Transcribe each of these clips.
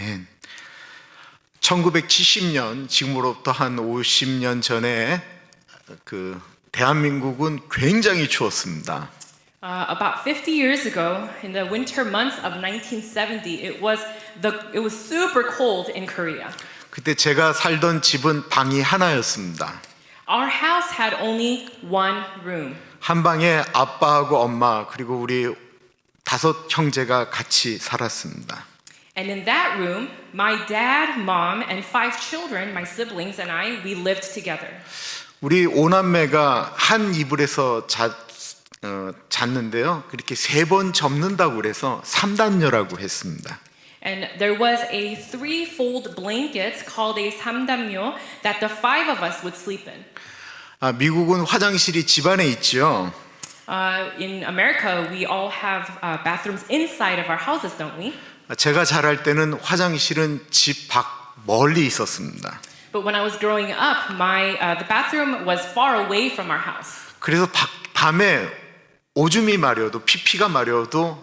아멘. 1970년, 지금으로부터 한 50년 전에 대한민국은 굉장히 추웠습니다. About 50 years ago, in the winter months of 1970, it was super cold in Korea. 그때 제가 살던 집은 방이 하나였습니다. Our house had only one room. 한 방에 아빠하고 엄마 그리고 우리 5 형제가 같이 살았습니다. And in that room, my dad, mom, and 5 children, my siblings and I, we lived together. 우리 5남매가 한 이불에서 잤는데요. 그렇게 3번 접는다고 그래서 3단녀라고 했습니다. And there was a 3-fold blanket called a samdamyo that the 5 of us would sleep in. 미국은 화장실이 집 안에 있죠. In America, we all have bathrooms inside of our houses, don't we? 제가 자랄 때는 화장실은 집 밖 멀리 있었습니다. But when I was growing up, the bathroom was far away from our house. 그래서 밤에 오줌이 마려워도 피피가 마려워도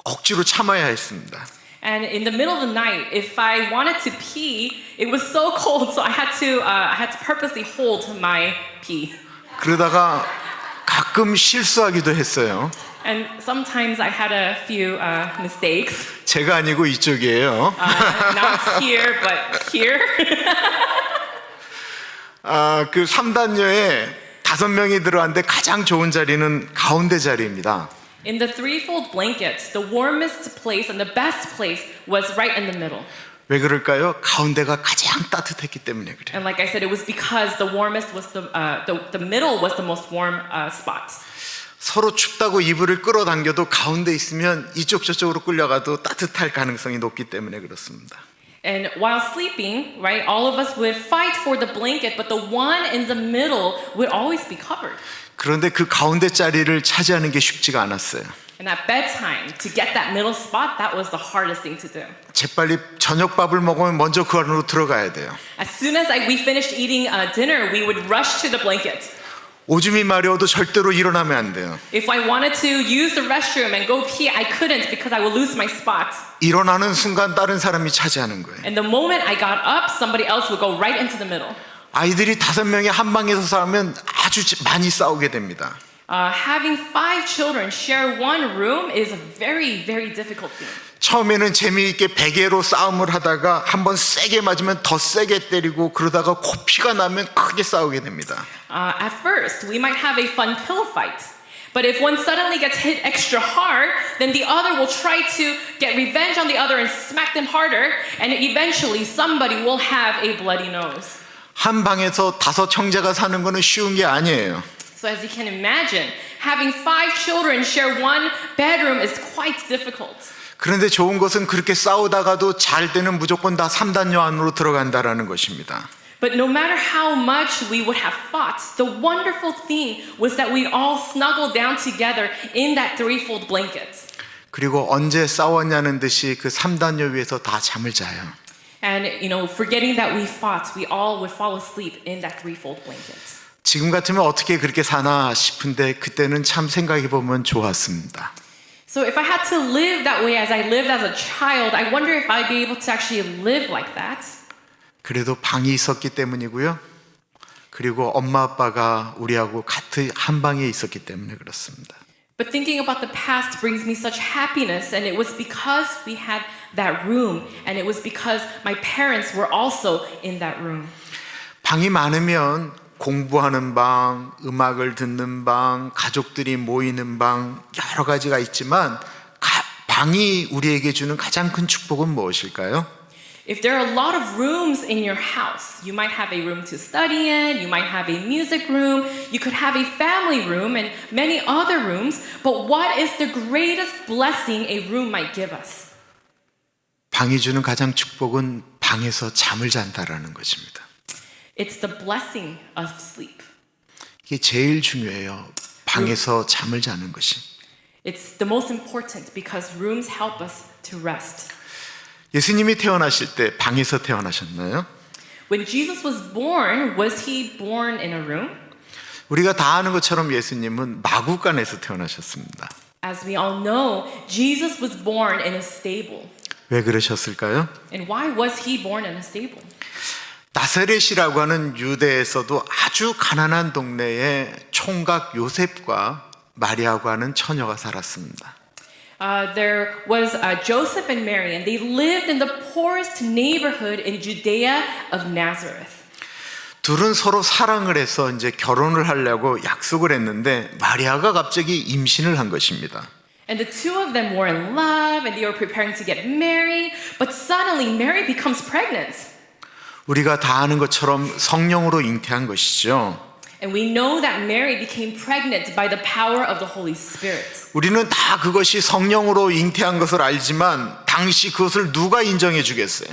억지로 참아야 했습니다. And in the middle of the night, if I wanted to pee, it was so cold, so I had to purposely hold my pee. 그러다가 가끔 실수하기도 했어요. And sometimes I had a few mistakes. 제가 아니고 이쪽이에요. Not here, but here. 그 3단녀에 5명이 들어왔는데 가장 좋은 자리는 가운데 자리입니다. In the 3-fold blanket, the warmest place and the best place was right in the middle. 왜 그럴까요? 가운데가 가장 따뜻했기 때문에 그래요. And like I said, it was because the warmest was the middle was the most warm spot. 서로 춥다고 이불을 끌어당겨도 가운데 있으면 이쪽 저쪽으로 끌려가도 따뜻할 가능성이 높기 때문에 그렇습니다. And while sleeping, right, all of us would fight for the blanket, but the one in the middle would always be covered. 그런데 그 가운데 자리를 차지하는 게 쉽지가 않았어요. And at bedtime, to get that middle spot, that was the hardest thing to do. 재빨리 저녁밥을 먹으면 먼저 그 안으로 들어가야 돼요. As soon as we finished eating dinner, we would rush to the blanket. 오줌이 마려워도 절대로 일어나면 안 돼요. If I wanted to use the restroom and go pee, I couldn't because I would lose my spot. 일어나는 순간 다른 사람이 차지하는 거예요. And the moment I got up, somebody else would go right into the middle. 아이들이 5명이 한 방에서 싸우면 아주 많이 싸우게 됩니다. Having 5 children share one room is a very, very difficult thing. 처음에는 재미있게 베개로 싸움을 하다가 한번 세게 맞으면 더 세게 때리고 그러다가 코피가 나면 크게 싸우게 됩니다. At first, we might have a fun pillow fight. But if one suddenly gets hit extra hard, then the other will try to get revenge on the other and smack them harder, and eventually somebody will have a bloody nose. 한 방에서 5 형제가 사는 거는 쉬운 게 아니에요. So as you can imagine, having 5 children share one bedroom is quite difficult. 그런데 좋은 것은 그렇게 싸우다가도 잘 때는 무조건 다 3단녀 안으로 들어간다라는 것입니다. But no matter how much we would have fought, the wonderful thing was that we'd all snuggle down together in that 3-fold blanket. 그리고 언제 싸웠냐는 듯이 그 3단녀 위에서 다 잠을 자요. And forgetting that we fought, we all would fall asleep in that 3-fold blanket. 지금 같으면 어떻게 그렇게 사나 싶은데 그때는 참 생각해 보면 좋았습니다. So if I had to live that way as I lived as a child, I wonder if I'd be able to actually live like that. 그래도 방이 있었기 때문이고요. 그리고 엄마 아빠가 우리하고 같은 한 방에 있었기 때문에 그렇습니다. But thinking about the past brings me such happiness, and it was because we had that room, and it was because my parents were also in that room. 방이 많으면 공부하는 방, 음악을 듣는 방, 가족들이 모이는 방 여러 가지가 있지만 방이 우리에게 주는 가장 큰 축복은 무엇일까요? If there are a lot of rooms in your house, you might have a room to study in, you might have a music room, you could have a family room and many other rooms, but what is the greatest blessing a room might give us? 방이 주는 가장 축복은 방에서 잠을 잔다라는 것입니다. It's the blessing of sleep. 이게 제일 중요해요. 방에서 잠을 자는 것이. It's the most important because rooms help us to rest. 예수님이 태어나실 때 방에서 태어나셨나요? When Jesus was he born in a room? 우리가 다 아는 것처럼 예수님은 마구간에서 태어나셨습니다. As we all know, Jesus was born in a stable. 왜 그러셨을까요? And why was he born in a stable? 나사렛이라고 하는 유대에서도 아주 가난한 동네에 총각 요셉과 마리아고 하는 처녀가 살았습니다. There was Joseph and Mary, and they lived in the poorest neighborhood in Judea of Nazareth. 둘은 서로 사랑을 해서 이제 결혼을 하려고 약속을 했는데 마리아가 갑자기 임신을 한 것입니다. And the two of them were in love, and they were preparing to get married, but suddenly Mary becomes pregnant. 우리가 다 아는 것처럼 성령으로 잉태한 것이죠. And we know that Mary became pregnant by the power of the Holy Spirit. 우리는 다 그것이 성령으로 잉태한 것을 알지만 당시 그것을 누가 인정해 주겠어요?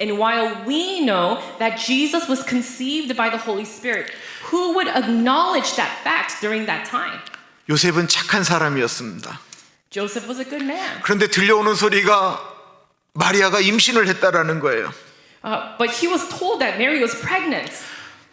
And while we know that Jesus was conceived by the Holy Spirit, who would acknowledge that fact during that time? 요셉은 착한 사람이었습니다. Joseph was a good man. 그런데 들려오는 소리가 마리아가 임신을 했다라는 거예요. But he was told that Mary was pregnant.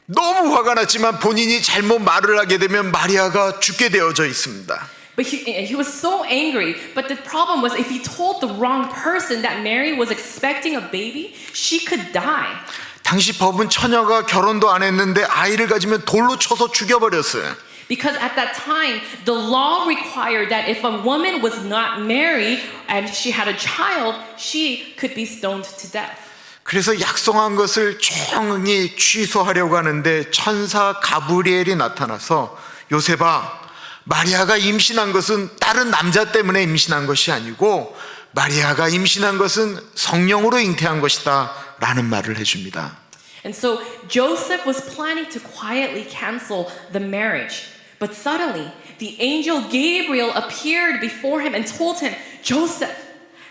너무 화가 났지만 본인이 잘못 말을 하게 되면 마리아가 죽게 되어져 있습니다. But he was so angry. But the problem was if he told the wrong person that Mary was expecting a baby, she could die. 당시 법은 처녀가 결혼도 안 했는데 아이를 가지면 돌로 쳐서 죽여버렸어요. Because at that time, the law required that if a woman was not married and she had a child, she could be stoned to death. 그래서 약속한 것을 조용히 취소하려고 하는데 천사 가브리엘이 나타나서 요셉아, 마리아가 임신한 것은 다른 남자 때문에 임신한 것이 아니고 마리아가 임신한 것은 성령으로 잉태한 것이다 라는 말을 해줍니다. And so Joseph was planning to quietly cancel the marriage. But suddenly, the angel Gabriel appeared before him and told him, Joseph,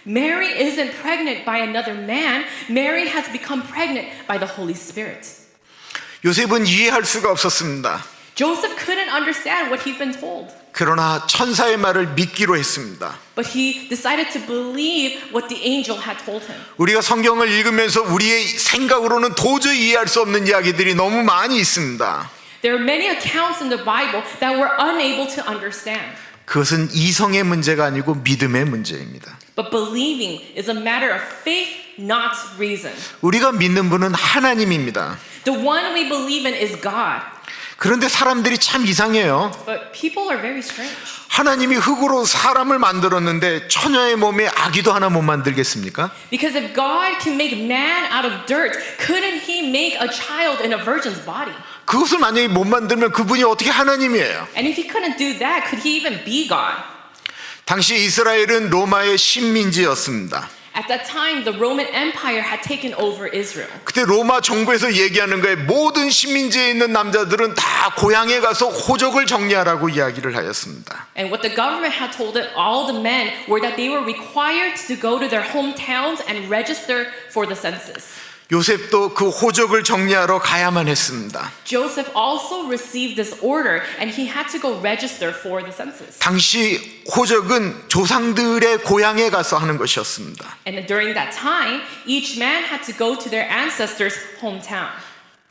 Mary isn't pregnant by another man. Mary has become pregnant by the Holy Spirit. 요셉은 이해할 수가 없었습니다. Joseph couldn't understand what he'd been told. 그러나 천사의 말을 믿기로 했습니다. But he decided to believe what the angel had told him. 우리가 성경을 읽으면서 우리의 생각으로는 도저히 이해할 수 없는 이야기들이 너무 많이 있습니다. There are many accounts in the Bible that we're unable to understand. 그것은 이성의 문제가 아니고 믿음의 문제입니다. But believing is a matter of faith, not reason. 우리가 믿는 분은 하나님입니다. The one we believe in is God. 그런데 사람들이 참 이상해요. But people are very strange. 하나님이 흙으로 사람을 만들었는데 처녀의 몸에 아기도 하나 못 만들겠습니까? Because if God can make man out of dirt, couldn't he make a child in a virgin's body? 그것을 만약에 못 만들면 그분이 어떻게 하나님이에요? And if he couldn't do that, could he even be God? 당시 이스라엘은 로마의 식민지였습니다. At that time, the Roman Empire had taken over Israel. 그때 로마 정부에서 얘기하는 거에 모든 식민지에 있는 남자들은 다 고향에 가서 호적을 정리하라고 이야기를 하였습니다. And what the government had told it, all the men, were that they were required to go to their hometowns and register for the census. 요셉도 그 호적을 정리하러 가야만 했습니다. Joseph also received this order, and he had to go register for the census. 당시 호적은 조상들의 고향에 가서 하는 것이었습니다. And during that time, each man had to go to their ancestors' hometown.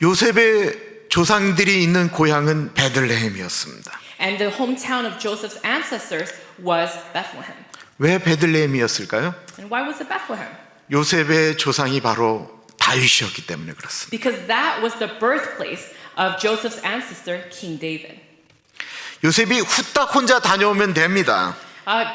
요셉의 조상들이 있는 고향은 베들레헴이었습니다. And the hometown of Joseph's ancestors was Bethlehem. 왜 베들레헴이었을까요? And why was it Bethlehem? 요셉의 조상이 바로 다윗이었기 때문에 그렇습니다. Because that was the birthplace of Joseph's ancestor, King David. 요셉이 후딱 혼자 다녀오면 됩니다.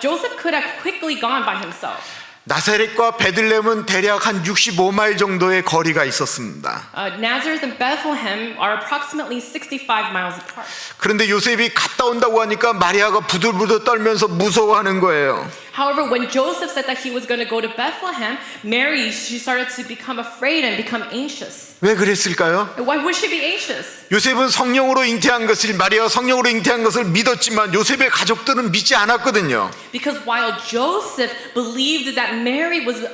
Joseph could have quickly gone by himself. 나사렛과 베들레헴은 대략 한 65마일 정도의 거리가 있었습니다. Nazareth and Bethlehem are approximately 65 miles apart. 그런데 요셉이 갔다 온다고 하니까 마리아가 부들부들 떨면서 무서워하는 거예요. However, when Joseph said that he was going to go to Bethlehem, Mary, she started to become afraid and become anxious. 왜 그랬을까요? Why would she be anxious? 요셉은 성령으로 잉태한 것을 마리아가 성령으로 잉태한 것을 믿었지만 요셉의 가족들은 믿지 않았거든요. Because while Joseph believed that Mary was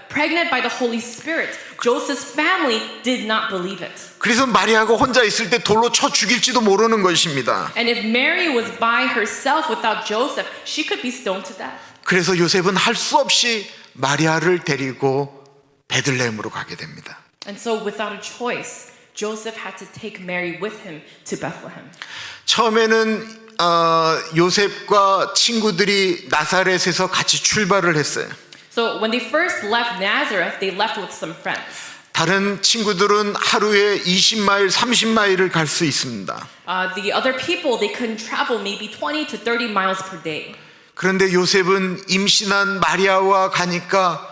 pregnant by the Holy Spirit, Joseph's family did not believe it. 그래서 마리아가 혼자 있을 때 돌로 쳐 죽일지도 모르는 것입니다. And if Mary was by herself without Joseph, she could be stoned to death. 그래서 요셉은 할 수 없이 마리아를 데리고 베들레헴으로 가게 됩니다. And so without a choice, Joseph had to take Mary with him to Bethlehem. 처음에는 요셉과 친구들이 나사렛에서 같이 출발을 했어요. So when they first left Nazareth, they left with some friends. 다른 친구들은 하루에 20마일, 30마일을 갈 수 있습니다. The other people, they could travel maybe 20 to 30 miles per day. 그런데 요셉은 임신한 마리아와 가니까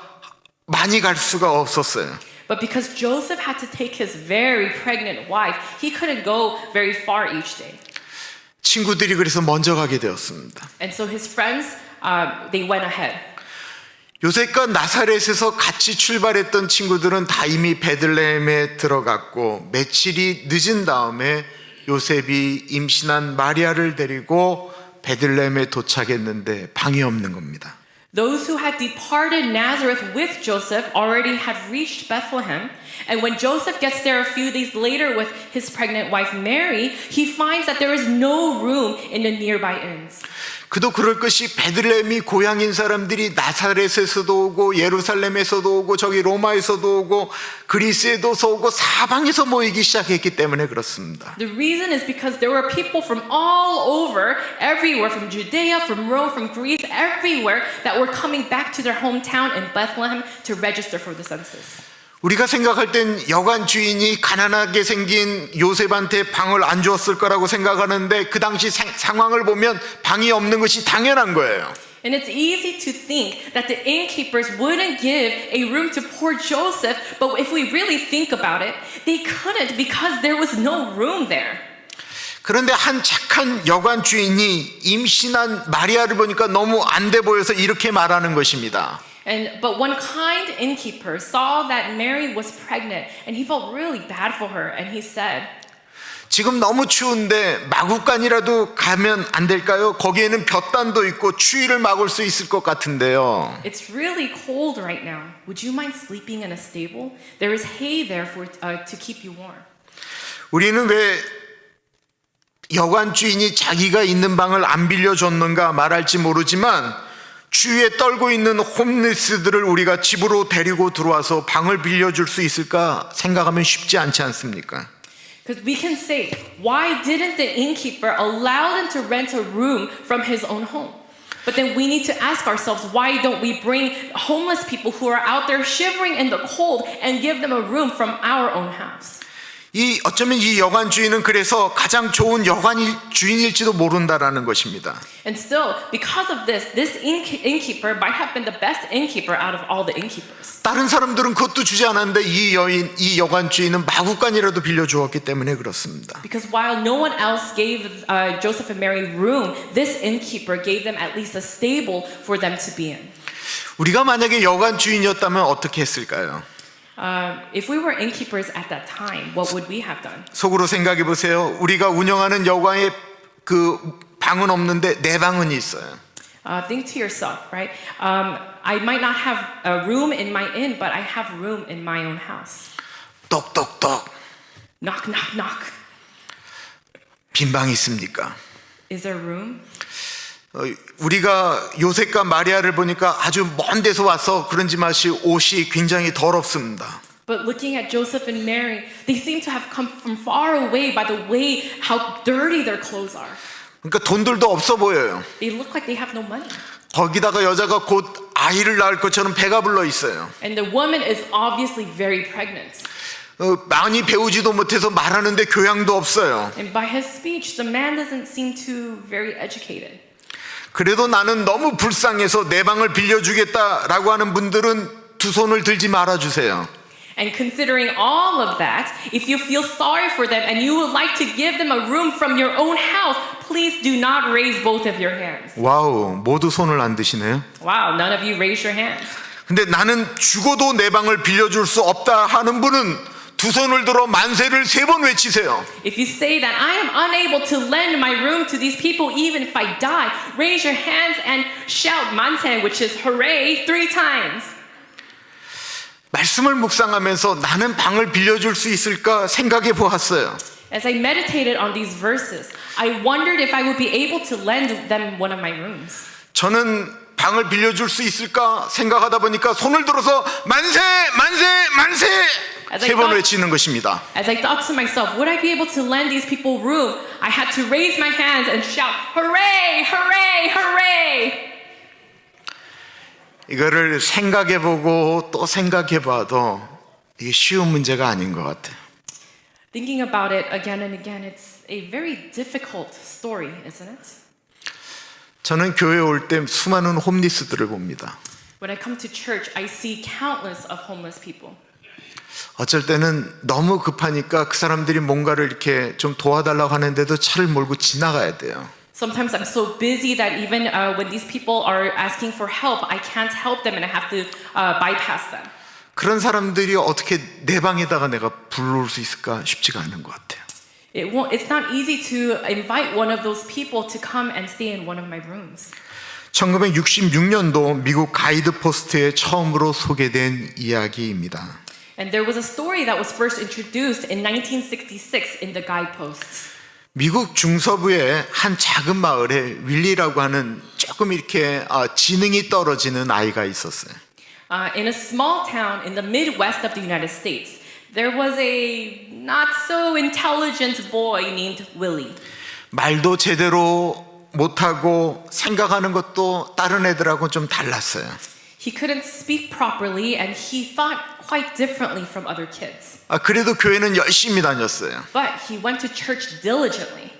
많이 갈 수가 없었어요. But because Joseph had to take his very pregnant wife, he couldn't go very far each day. 친구들이 그래서 먼저 가게 되었습니다. And so his friends, they went ahead. 요셉과 나사렛에서 같이 출발했던 친구들은 다 이미 베들레헴에 들어갔고 며칠이 늦은 다음에 요셉이 임신한 마리아를 데리고 베들레헴에 도착했는데 방이 없는 겁니다. Those who had departed Nazareth with Joseph already had reached Bethlehem. And when Joseph gets there a few days later with his pregnant wife Mary, he finds that there is no room in the nearby inns. 그도 그럴 것이 베들레헴이 고향인 사람들이 나사렛에서도 오고 예루살렘에서도 오고 저기 로마에서도 오고 그리스에도 오고 사방에서 모이기 시작했기 때문에 그렇습니다. The reason is because there were people from all over, everywhere, from Judea, from Rome, from Greece, everywhere that were coming back to their hometown in Bethlehem to register for the census. 우리가 생각할 땐 여관 주인이 가난하게 생긴 요셉한테 방을 안 주었을 거라고 생각하는데 그 당시 상황을 보면 방이 없는 것이 당연한 거예요. And it's easy to think that the innkeepers wouldn't give a room to poor Joseph, but if we really think about it, they couldn't because there was no room there. 그런데 한 착한 여관 주인이 임신한 마리아를 보니까 너무 안 돼 보여서 이렇게 말하는 것입니다. But one kind innkeeper saw that Mary was pregnant and he felt really bad for her and he said, 지금 너무 추운데 마구간이라도 가면 안 될까요? 거기에는 볕단도 있고 추위를 막을 수 있을 것 같은데요. It's really cold right now. Would you mind sleeping in a stable? There is hay there to keep you warm. 우리는 왜 여관 주인이 자기가 있는 방을 안 빌려줬는가 말할지 모르지만 추위에 떨고 있는 홈리스들을 우리가 집으로 데리고 들어와서 방을 빌려줄 수 있을까 생각하면 쉽지 않지 않습니까? Because we can say, why didn't the innkeeper allow them to rent a room from his own home? But then we need to ask ourselves, why don't we bring homeless people who are out there shivering in the cold and give them a room from our own house? 어쩌면 이 여관 주인은 그래서 가장 좋은 여관 주인일지도 모른다라는 것입니다. And still, because of this innkeeper might have been the best innkeeper out of all the innkeepers. 다른 사람들은 그것도 주지 않았는데 이 여관 주인은 마구간이라도 빌려주었기 때문에 그렇습니다. Because while no one else gave Joseph and Mary room, this innkeeper gave them at least a stable for them to be in. 우리가 만약에 여관 주인이었다면 어떻게 했을까요? If we were innkeepers at that time, what would we have done? 속으로 생각해 보세요. 우리가 운영하는 여관에 그 방은 없는데 내 방은 있어요. Think to yourself, right? I might not have a room in my inn, but I have room in my own house. 똑똑똑. Knock, knock, knock. 빈 방 있습니까? Is there room? 우리가 요셉과 마리아를 보니까 아주 먼 데서 와서 그런지 맛이 옷이 굉장히 더럽습니다. But looking at Joseph and Mary, they seem to have come from far away by the way how dirty their clothes are. 그러니까 돈들도 없어 보여요. They look like they have no money. 거기다가 여자가 곧 아이를 낳을 것처럼 배가 불러 있어요. And the woman is obviously very pregnant. 많이 배우지도 못해서 말하는데 교양도 없어요. And by his speech, the man doesn't seem too very educated. 그래도 나는 너무 불쌍해서 내 방을 빌려주겠다라고 하는 분들은 두 손을 들지 말아주세요. And considering all of that, if you feel sorry for them and you would like to give them a room from your own house, please do not raise both of your hands. 와우, 모두 손을 안 드시네요. Wow, none of you raise your hands. 근데 나는 죽어도 내 방을 빌려줄 수 없다 하는 분은 두 손을 들어 만세를 3번 외치세요. If you say that I am unable to lend my room to these people even if I die, raise your hands and shout manse, which is hooray, 3 times. 말씀을 묵상하면서 나는 방을 빌려줄 수 있을까 생각해 보았어요. As I meditated on these verses, I wondered if I would be able to lend them one of my rooms. 저는 방을 빌려줄 수 있을까 생각하다 보니까 손을 들어서 만세 만세 만세 3번 외치는 것입니다. As I thought to myself, would I be able to lend these people room? I had to raise my hands and shout, hooray, hooray, hooray! 이거를 생각해보고 또 생각해봐도 이게 쉬운 문제가 아닌 것 같아요. Thinking about it again and again, it's a very difficult story, isn't it? 저는 교회에 올 때 수많은 홈리스들을 봅니다. When I come to church, I see countless of homeless people. 어쩔 때는 너무 급하니까 그 사람들이 뭔가를 이렇게 좀 도와달라고 하는데도 차를 몰고 지나가야 돼요. Sometimes I'm so busy that even when these people are asking for help, I can't help them and I have to bypass them. 그런 사람들이 어떻게 내 방에다가 내가 불러올 수 있을까 쉽지가 않은 것 같아요. It's not easy to invite one of those people to come and stay in one of my rooms. 1966년도 미국 가이드 포스트에 처음으로 소개된 이야기입니다. And there was a story that was first introduced in 1966 in the guideposts. 미국 중서부의 한 작은 마을에 윌리라고 하는 조금 이렇게 지능이 떨어지는 아이가 있었어요. In a small town in the Midwest of the United States, there was a not so intelligent boy named Willie. 말도 제대로 못하고 생각하는 것도 다른 애들하고 좀 달랐어요. He couldn't speak properly and he thought quite differently from other kids. 그래도 교회는 열심히 다녔어요. But he went to church diligently.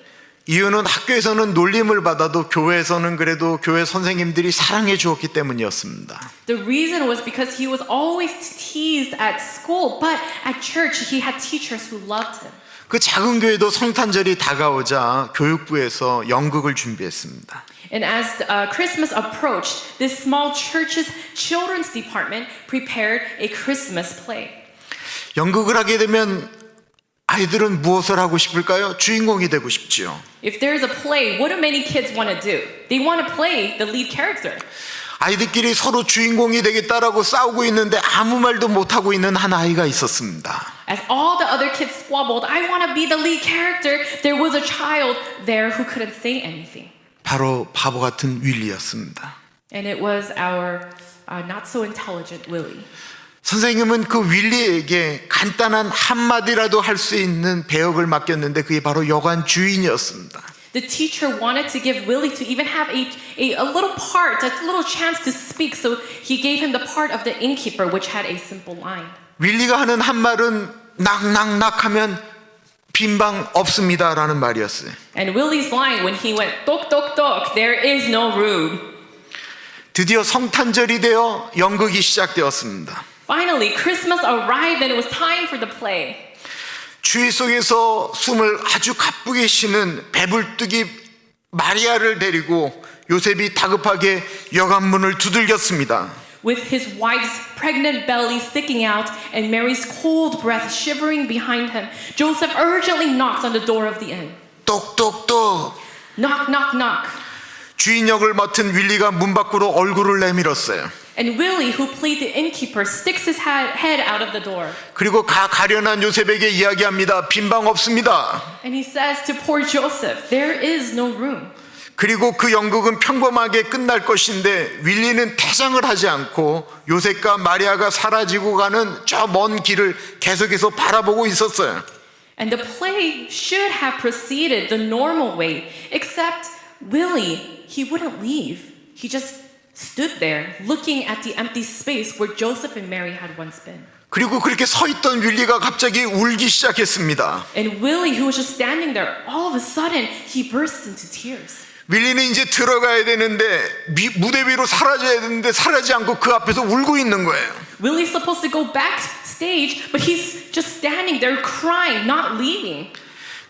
이유는 학교에서는 놀림을 받아도 교회에서는 그래도 교회 선생님들이 사랑해 주었기 때문이었습니다. The reason was because he was always teased at school, but at church he had teachers who loved him. 그 작은 교회도 성탄절이 다가오자 교육부에서 연극을 준비했습니다. And as Christmas approached, this small church's children's department prepared a Christmas play. 연극을 하게 되면 아이들은 무엇을 하고 싶을까요? 주인공이 되고 싶지요. If there's a play, what do many kids want to do? They want to play the lead character. 아이들끼리 서로 주인공이 되겠다라고 싸우고 있는데 아무 말도 못하고 있는 한 아이가 있었습니다. As all the other kids squabbled, I want to be the lead character, there was a child there who couldn't say anything. 바로 바보 같은 윌리였습니다. And it was our not so intelligent Willie. 선생님은 그 윌리에게 간단한 한마디라도 할 수 있는 배역을 맡겼는데 그게 바로 여관 주인이었습니다. The teacher wanted to give Willie to even have a little part, a little chance to speak, so he gave him the part of the innkeeper, which had a simple line. 윌리가 하는 한 말은 낙낙낙 하면 빈방 없습니다라는 말이었어요. And Willie's line when he went tok tok tok, there is no room. 드디어 성탄절이 되어 연극이 시작되었습니다. Finally, Christmas arrived and it was time for the play. 주위 속에서 숨을 아주 가쁘게 쉬는 배불뚝이 마리아를 데리고 요셉이 다급하게 여관문을 두들겼습니다. With his wife's pregnant belly sticking out and Mary's cold breath shivering behind him, Joseph urgently knocks on the door of the inn. 똑똑똑. Knock, knock, knock. 주인 역을 맡은 윌리가 문 밖으로 얼굴을 내밀었어요. And Willie, who played the innkeeper, sticks his head out of the door. 그리고 가련한 요셉에게 이야기합니다. 빈방 없습니다. And he says to poor Joseph, there is no room. 그리고 그 연극은 평범하게 끝날 것인데 윌리는 퇴장을 하지 않고 요셉과 마리아가 사라지고 가는 저 먼 길을 계속해서 바라보고 있었어요. And the play should have proceeded the normal way, except Willie, he wouldn't leave. He just stood there looking at the empty space where Joseph and Mary had once been. 그리고 그렇게 서 있던 윌리가 갑자기 울기 시작했습니다. And Willie, who was just standing there, all of a sudden, he bursts into tears. 윌리는 이제 들어가야 되는데 무대 위로 사라져야 되는데 사라지지 않고 그 앞에서 울고 있는 거예요. Willie's supposed to go backstage, but he's just standing there crying, not leaving.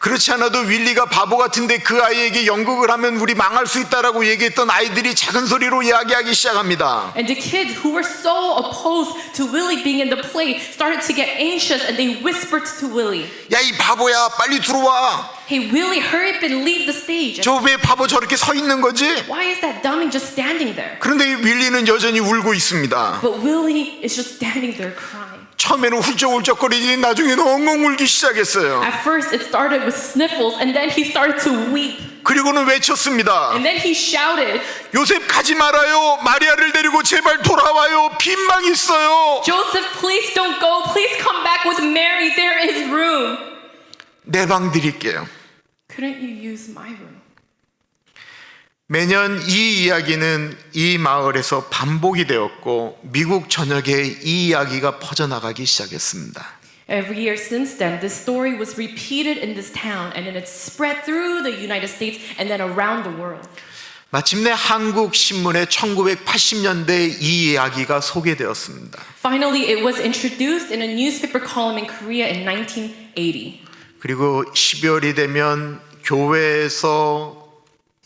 그렇지 않아도 윌리가 바보 같은데 그 아이에게 연극을 하면 우리 망할 수 있다라고 얘기했던 아이들이 작은 소리로 이야기하기 시작합니다. And the kids who were so opposed to Willie being in the play started to get anxious and they whispered to Willie, 야, 이 바보야, 빨리 들어와. hey Willie, hurry up and leave the stage. 저 왜 바보 저렇게 서 있는 거지? Why is that dummy just standing there? 그런데 윌리는 여전히 울고 있습니다. But Willie is just standing there crying. 처음에는 훌쩍훌쩍거리더니 나중에는 엉엉 울기 시작했어요. At first it started with sniffles and then he started to weep. 그리고는 외쳤습니다. And then he shouted, 요셉 가지 말아요. 마리아를 데리고 제발 돌아와요. 빈방 있어요. Joseph, please don't go. Please come back with Mary. There is room. 내 방 드릴게요. Couldn't you use my room? 매년 이 이야기는 이 마을에서 반복이 되었고 미국 전역에 이 이야기가 퍼져나가기 시작했습니다. Every year since then, this story was repeated in this town and then it spread through the United States and then around the world. 마침내 한국 신문에 1980년대 이 이야기가 소개되었습니다. Finally, it was introduced in a newspaper column in Korea in 1980. 그리고 12월이 되면 교회에서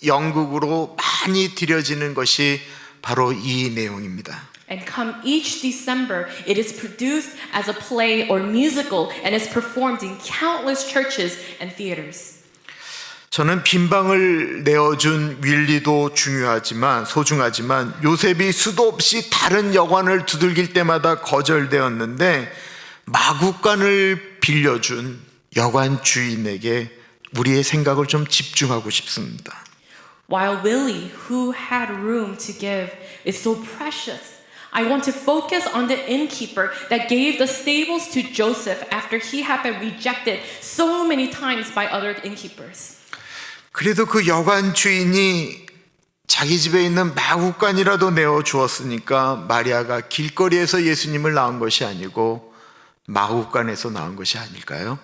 연극으로 많이 드려지는 것이 바로 이 내용입니다. And come each December, it is produced as a play or musical and is performed in countless churches and theaters. 저는 빈방을 내어준 윌리도 소중하지만 요셉이 수도 없이 다른 여관을 두들길 때마다 거절되었는데 마구간을 빌려준 여관 주인에게 우리의 생각을 좀 집중하고 싶습니다. While Willie, who had room to give, is so precious, I want to focus on the innkeeper that gave the stables to Joseph after he had been rejected so many times by other innkeepers. 그래도 그 여관 주인이 자기 집에 있는 마구간이라도 내어 주었으니까 마리아가 길거리에서 예수님을 낳은 것이 아니고 마구간에서 낳은 것이 아닐까요?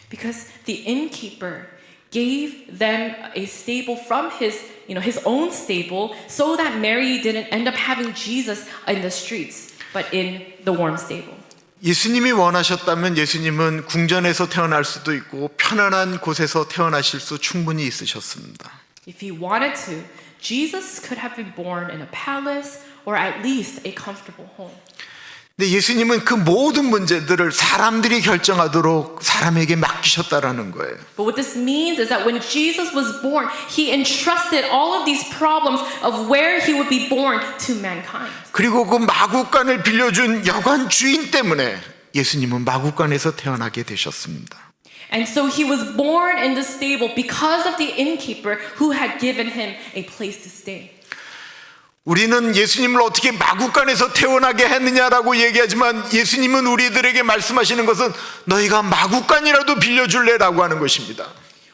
Because the innkeeper gave them a stable from his own stable so that Mary didn't end up having Jesus in the streets, but in the warm stable. 예수님이 원하셨다면 예수님은 궁전에서 태어날 수도 있고 편안한 곳에서 태어나실 수 충분히 있으셨습니다. If he wanted to, Jesus could have been born in a palace or at least a comfortable home. 근데 예수님은 그 모든 문제들을 사람들이 결정하도록 사람에게 맡기셨다라는 거예요. But what this means is that when Jesus was born, he entrusted all of these problems of where he would be born to mankind. 그리고 그 마구간을 빌려준 여관 주인 때문에 예수님은 마구간에서 태어나게 되셨습니다. And so he was born in the stable because of the innkeeper who had given him a place to stay. 우리는 예수님을 어떻게 마구간에서 태어나게 했느냐라고 얘기하지만 예수님은 우리들에게 말씀하시는 것은 너희가 마구간이라도 빌려줄래라고 하는 것입니다.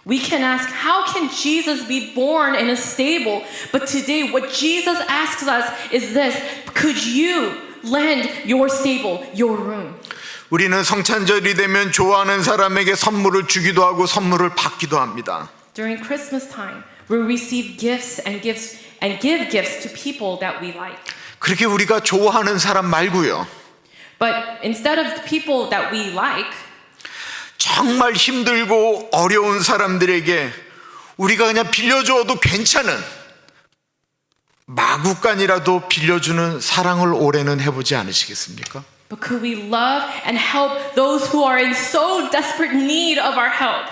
We can ask, how can Jesus be born in a stable? But today what Jesus asks us is this, could you lend your stable, your room? 우리는 성찬절이 되면 좋아하는 사람에게 선물을 주기도 하고 선물을 받기도 합니다. During Christmas time, we receive gifts and give gifts to people that we like. 그렇게 우리가 좋아하는 사람 말고요. But instead of the people that we like, 정말 힘들고 어려운 사람들에게 우리가 그냥 빌려줘도 괜찮은 마구간이라도 빌려주는 사랑을 올해는 해보지 않으시겠습니까? but could we love and help those who are in so desperate need of our help?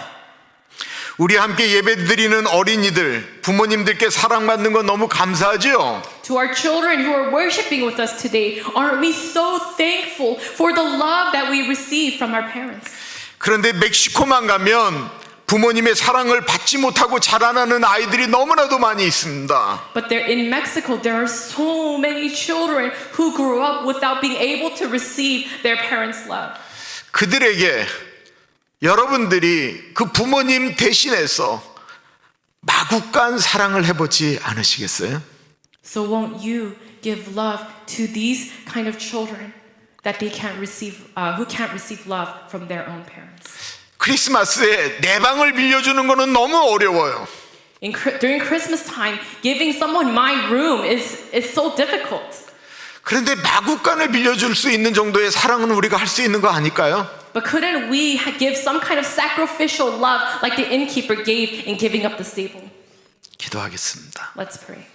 우리 함께 예배드리는 어린이들, 부모님들께 사랑받는 건 너무 감사하죠? To our children who are worshiping with us today, aren't we so thankful for the love that we receive from our parents? 그런데 멕시코만 가면 부모님의 사랑을 받지 못하고 자라나는 아이들이 너무나도 많이 있습니다. But there in Mexico, there are so many children who grew up without being able to receive their parents' love. 그들에게 여러분들이 그 부모님 대신해서 마구간 사랑을 해보지 않으시겠어요? So won't you give love to these kind of children that they can't receive, who can't receive love from their own parents? 크리스마스에 내 방을 빌려주는 거는 너무 어려워요. During Christmas time, giving someone my room is so difficult. 그런데 마구간을 빌려줄 수 있는 정도의 사랑은 우리가 할 수 있는 거 아닐까요? But couldn't we give some kind of sacrificial love like the innkeeper gave in giving up the stable? 기도하겠습니다. Let's pray.